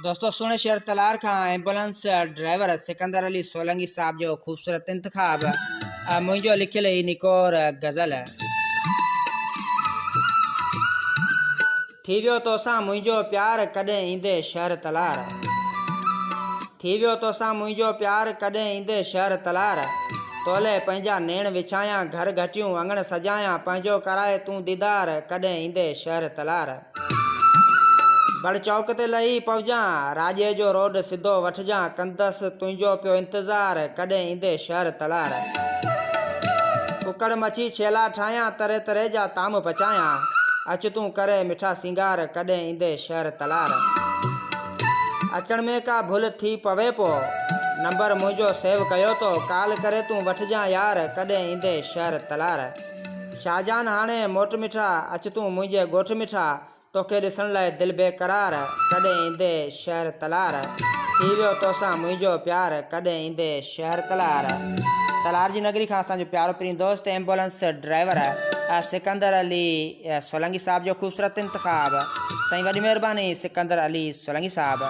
दोस्तों सुने शहर तलार का एम्बुलेंस ड्राइवर सिकंदर अली सोलंगी साहब जो खूबसूरत इंतखाब मुझो लिखियल ही निकोर गज़ल है। थी वियो तोसां मुंहिंजो प्यार कॾहिं ईंदे शहर तलार। थी वियो तोसां मुंहिंजो प्यार कॾहिं ईंदे शहर तलार। तोले पंहिंजा नेण विछायां घर घटियूं अंगण सजायां पंहिंजो कराए तूं दीदार कॾहिं ईंदे शहर तलार। बड़ चौक ते लही पहुजां राजे जो रोड सिधो वठजां कंदसि तुंहिंजो पियो इंतज़ार कॾहिं ईंदे शहर तलार। कुकड़ मच्छी छेला ठाहियां तरह तरह जा ताम पचायां अच तूं करे मिठा सिंगार कॾहिं ईंदे शहर तलार। अचण में का भुल थी पवे पो नंबर मुंहिंजो सेव कयो तो काल करे तूं वठजां यार कॾहिं ईंदे शहर तलार। शाहजहान हाणे मोट मिठा अच तूं मुंहिंजे ॻोठ मिठा तोखे ॾिसण लाइ दिलि बेक़रार कॾहिं ईंदे शहर तलार। थी वियो तोसां मुंहिंजो प्यार कॾहिं ईंदे शहर तलार। तलार जी नगरी खां असांजो प्यारो प्रिय दोस्त एम्बुलेंस ड्राइवर सिकंदर अली सोलंगी साहब जो खूबसूरत इंतखाब। साईं वॾी महिरबानी सिकंदर अली सोलंगी साहब।